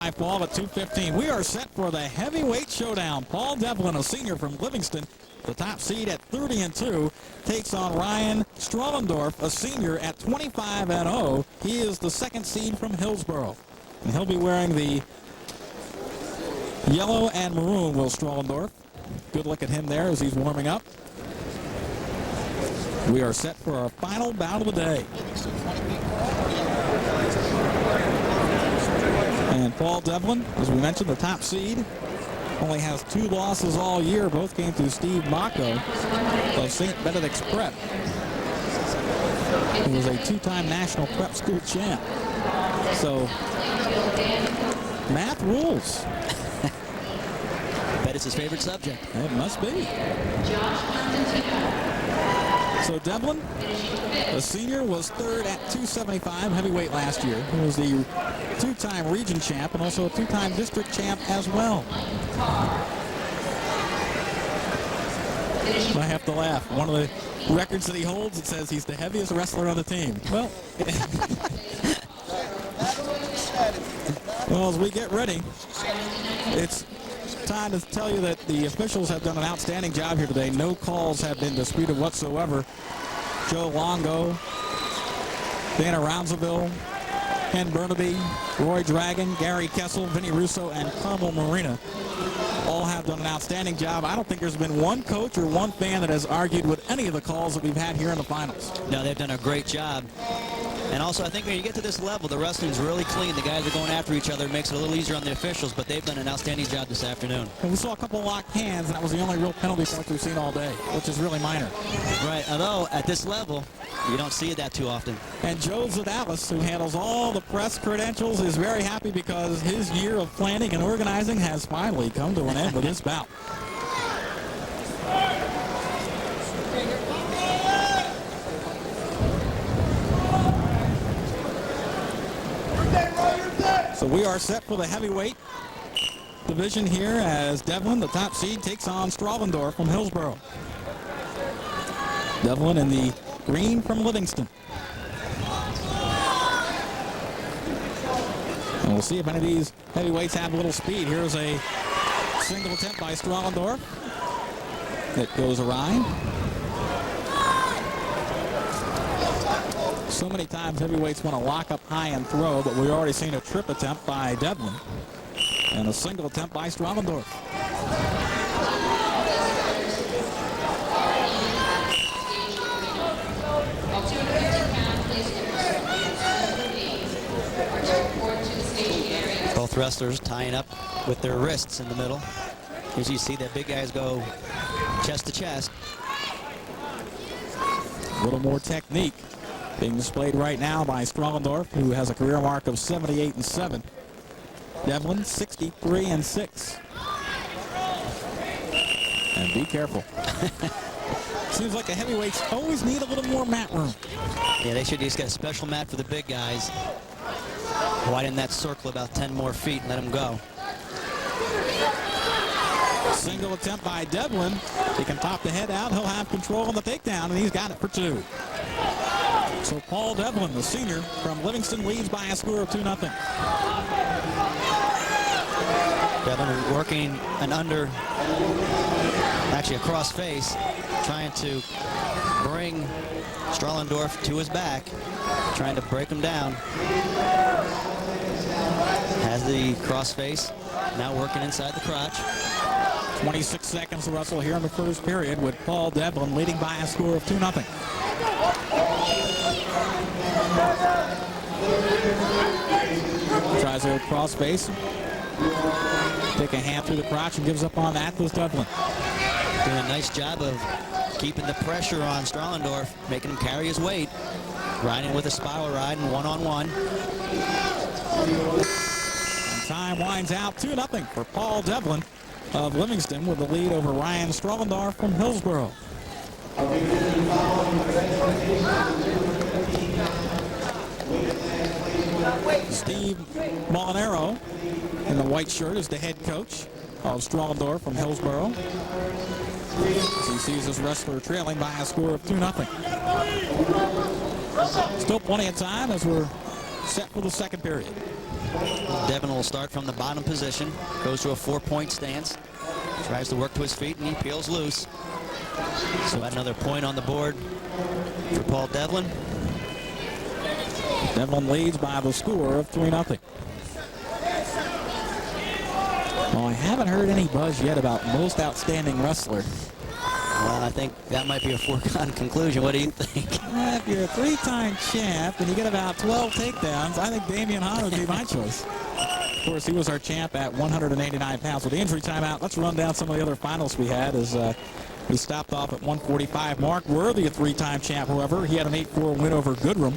Fall at 2:15. We are set for the heavyweight showdown. Paul Devlin, a senior from Livingston, the top seed at 30-2, takes on Ryan Strahlendorf, a senior at 25-0. He is the second seed from Hillsboro, and he'll be wearing the yellow and maroon, Will Strahlendorf. Good look at him there as he's warming up. We are set for our final bout of the day. And Paul Devlin, as we mentioned, the top seed, only has 2 losses all year. Both came to Steve Mocco of St. Benedict's Prep, who was a 2-time national prep school champ. So, math rules. Bet it's his favorite subject. It must be. So Devlin, a senior, was 3rd at 275 heavyweight last year. He was the 2-time region champ and also a 2-time district champ as well. I have to laugh. One of the records that he holds, it says he's the heaviest wrestler on the team. Well, well, as we get ready, it's time to tell you that the officials have done an outstanding job here today. No calls have been disputed whatsoever. Joe Longo, Dana Rounsaville, Ken Burnaby, Roy Dragon, Gary Kessel, Vinny Russo, and Carmel Marina all have done an outstanding job. I don't think there's been one coach or one fan that has argued with any of the calls that we've had here in the finals. No, they've done a great job. And also, I think when you get to this level, the wrestling's really clean. The guys are going after each other. It makes it a little easier on the officials, but they've done an outstanding job this afternoon. And we saw a couple of locked hands, and that was the only real penalty points we've seen all day, which is really minor. Right, although at this level, you don't see it that too often. And Joe Zadalis, who handles all the press credentials, is very happy because his year of planning and organizing has finally come to an end with this bout. So we are set for the heavyweight division here as Devlin, the top seed, takes on Strahlendorf from Hillsboro. Devlin in the green from Livingston. And we'll see if any of these heavyweights have a little speed. Here's a single attempt by Strahlendorf that goes awry. So many times heavyweights want to lock up high and throw, but we've already seen a trip attempt by Devlin and a single attempt by Strahlendorf. Both wrestlers tying up with their wrists in the middle. As you see, that big guys go chest to chest. A little more technique being displayed right now by Strahlendorf, who has a career mark of 78-7. Devlin 63-6. And be careful. Seems like the heavyweights always need a little more mat room. Yeah, they should just get a special mat for the big guys. Widen that circle about 10 more feet and let them go. Single attempt by Devlin. He can pop the head out. He'll have control on the takedown, and he's got it for 2. So Paul Devlin, the senior from Livingston, leads by a score of 2-0. Devlin working an under, actually a cross face, trying to bring Strahlendorf to his back, trying to break him down. Has the cross face, now working inside the crotch. 26 seconds to wrestle here in the first period with Paul Devlin leading by a score of 2-0. Tries a cross face. Take a hand through the crotch and gives up on that with Devlin. Doing a nice job of keeping the pressure on Strahlendorf, making him carry his weight. Riding with a spiral ride and one-on-one. And time winds out 2-0 for Paul Devlin of Livingston with the lead over Ryan Strahlendorf from Hillsboro. Steve Molinaro in the white shirt is the head coach of Strahlendorf from Hillsboro. As he sees his wrestler trailing by a score of 2-0. Still plenty of time as we're set for the second period. Devlin will start from the bottom position, goes to a 4-point stance, tries to work to his feet, and he peels loose. So another point on the board for Paul Devlin. Devlin leads by the score of 3-0. Well, I haven't heard any buzz yet about most outstanding wrestler. Well, I think that might be a foregone conclusion. What do you think? If you're a 3-time champ and you get about 12 takedowns, I think Damian Hahn would be my choice. Of course, he was our champ at 189 pounds. With the injury timeout, let's run down some of the other finals we had as we stopped off at 145. Mark Worthy, a 3-time champ, however. He had an 8-4 win over Goodrum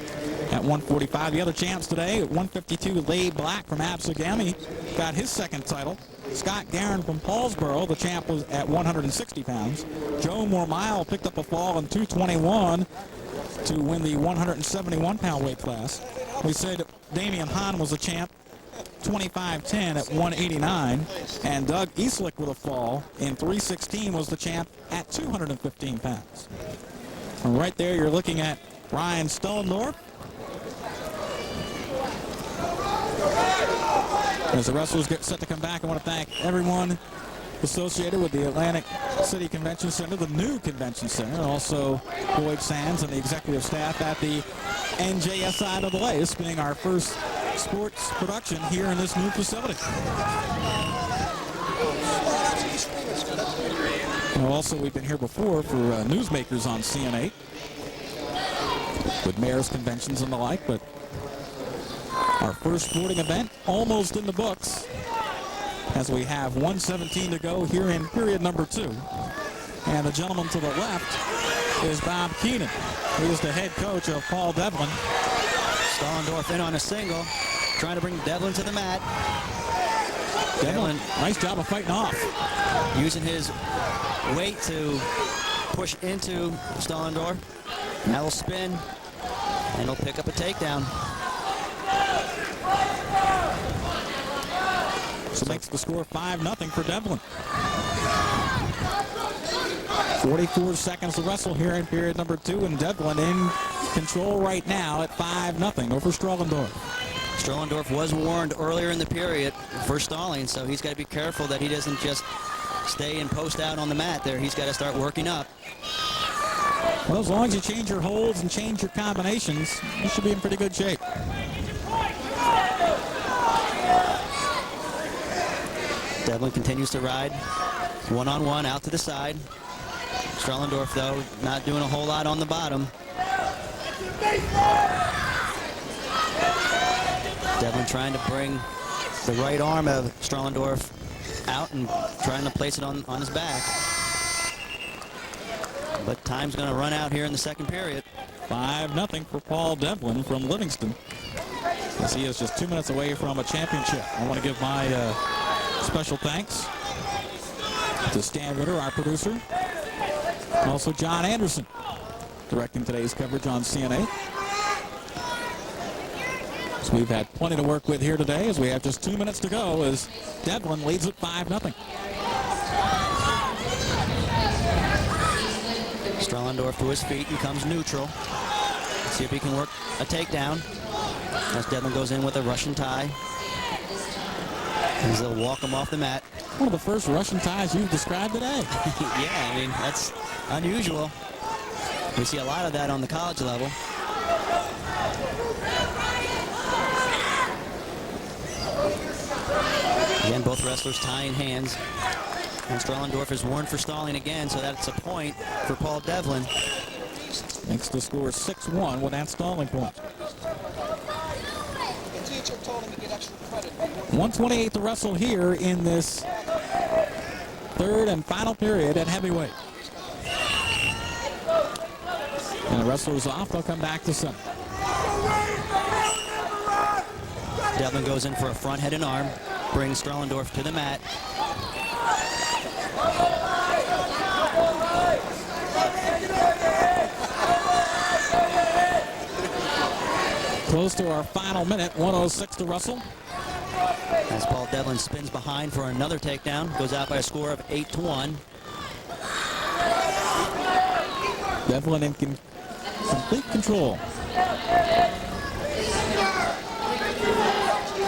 at 145. The other champs today at 152, Lay Black from Absegami got his second title. Scott Guerin from Paulsboro, the champ, was at 160 pounds. Joe Mormile picked up a fall in 221 to win the 171-pound weight class. We said Damian Hahn was a champ, 25-10 at 189, and Doug Eastlick with a fall in 316 was the champ at 215 pounds. And right there, you're looking at Ryan Strahlendorf. As the wrestlers get set to come back, I want to thank everyone associated with the Atlantic City Convention Center, the new Convention Center, and also Boyd Sands and the executive staff at the NJSIAA, this being our first sports production here in this new facility. And also, we've been here before for newsmakers on CN8 with mayor's conventions and the like, but our first sporting event almost in the books as we have 1:17 to go here in period number 2. And the gentleman to the left is Bob Keenan. He is the head coach of Paul Devlin. Strahlendorf in on a single, trying to bring Devlin to the mat. Devlin, nice job of fighting off. Using his weight to push into Strahlendorf. Now he'll spin, and he'll pick up a takedown. So makes the score 5-0 for Devlin. 44 seconds to wrestle here in period number 2, and Devlin in control right now at 5-0 over Strahlendorf. Strahlendorf was warned earlier in the period for stalling, so he's got to be careful that he doesn't just stay and post out on the mat there. He's got to start working up. Well, as long as you change your holds and change your combinations, you should be in pretty good shape. Devlin continues to ride one-on-one out to the side. Strahlendorf, though, not doing a whole lot on the bottom. Devlin trying to bring the right arm of Strahlendorf out and trying to place it on his back. But time's going to run out here in the second period. 5-0 for Paul Devlin from Livingston, as he is just 2 minutes away from a championship. I want to give my special thanks to Stan Ritter, our producer, and also John Anderson, directing today's coverage on CN8. So we've had plenty to work with here today as we have just 2 minutes to go as Devlin leads at 5-0. Strahlendorf to his feet and comes neutral. Let's see if he can work a takedown as Devlin goes in with a Russian tie. As they'll walk him off the mat. One of the first Russian ties you've described today. Yeah, I mean, that's unusual. We see a lot of that on the college level. Again, both wrestlers tying hands. And Strahlendorf is warned for stalling again, so that's a point for Paul Devlin. Makes the score 6-1 with that stalling point. 1:28 to wrestle here in this third and final period at heavyweight. And the wrestlers off, they'll come back to center. Devlin goes in for a front head and arm, brings Strahlendorf to the mat. Close to our final minute, 1:06 to wrestle. As Paul Devlin spins behind for another takedown, goes out by a score of 8-1. Devlin in complete control.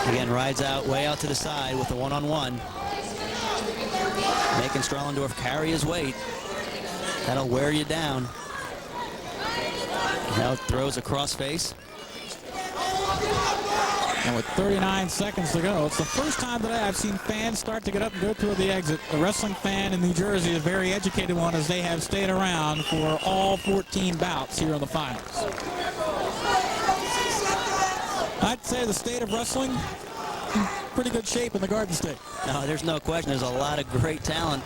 Again, rides out, way out to the side with the one-on-one. Making Strahlendorf carry his weight. That'll wear you down. Now throws a cross face. And with 39 seconds to go, it's the first time today I've seen fans start to get up and go toward the exit. The wrestling fan in New Jersey is a very educated one, as they have stayed around for all 14 bouts here in the finals. I'd say the state of wrestling, in pretty good shape in the Garden State. No, there's no question. There's a lot of great talent.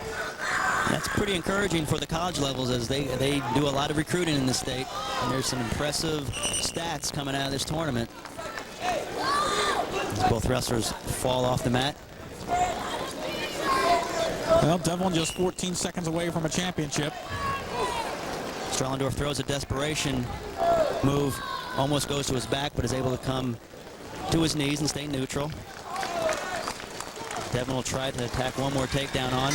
That's pretty encouraging for the college levels, as they do a lot of recruiting in the state. And there's some impressive stats coming out of this tournament. As both wrestlers fall off the mat. Well, Devlin just 14 seconds away from a championship. Strahlendorf throws a desperation move, almost goes to his back, but is able to come to his knees and stay neutral. Devlin will try to attack one more takedown on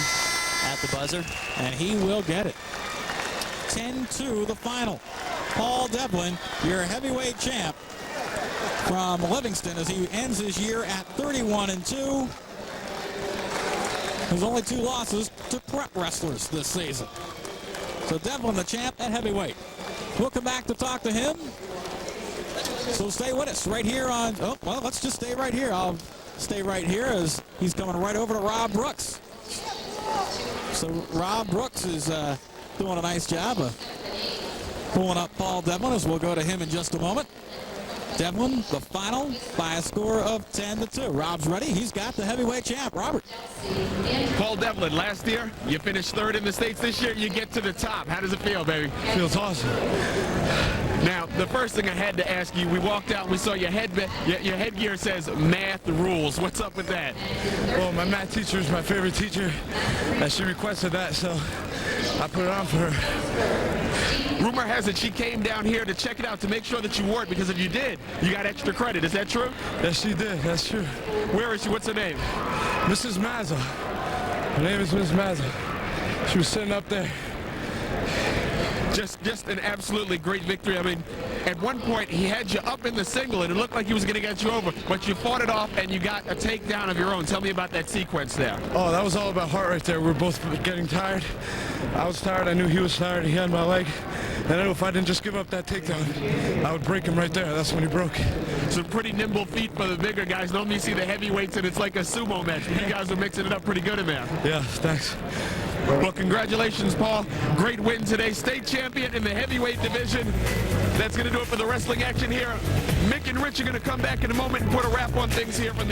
at the buzzer, and he will get it. 10-2 the final. Paul Devlin, your heavyweight champ from Livingston, as he ends his year at 31-2. There's only 2 losses to prep wrestlers this season. So Devlin, the champ at heavyweight. We'll come back to talk to him. So stay with us right here on, oh, well, let's just stay right here. I'll stay right here as he's coming right over to Rob Brooks. So Rob Brooks is doing a nice job of pulling up Paul Devlin, as we'll go to him in just a moment. Devlin, the final, by a score of 10-2. Rob's ready. He's got the heavyweight champ, Robert. Paul Devlin, last year, you finished 3rd in the States. This year, you get to the top. How does it feel, baby? Feels awesome. Now, the first thing I had to ask you, we walked out and we saw your headgear says math rules. What's up with that? Well, my math teacher is my favorite teacher, and she requested that, so I put it on for her. Rumor has it she came down here to check it out to make sure that you wore it, because if you did, you got extra credit. Is that true? Yes, she did. That's true. Where is she? What's her name? Mrs. Mazza. Her name is Miss Mazza. She was sitting up there. Just an absolutely great victory. I mean, at one point, he had you up in the single, and it looked like he was going to get you over, but you fought it off, and you got a takedown of your own. Tell me about that sequence there. Oh, that was all about heart right there. We were both getting tired. I was tired. I knew he was tired. He had my leg. And I knew if I didn't just give up that takedown, I would break him right there. That's when he broke. Some pretty nimble feet for the bigger guys. Normally you see the heavyweights, and it's like a sumo match. But you guys are mixing it up pretty good in there. Yeah, thanks. Well, congratulations, Paul. Great win today. State champion in the heavyweight division. That's going to do it for the wrestling action here. Mick and Rich are going to come back in a moment and put a wrap on things here from the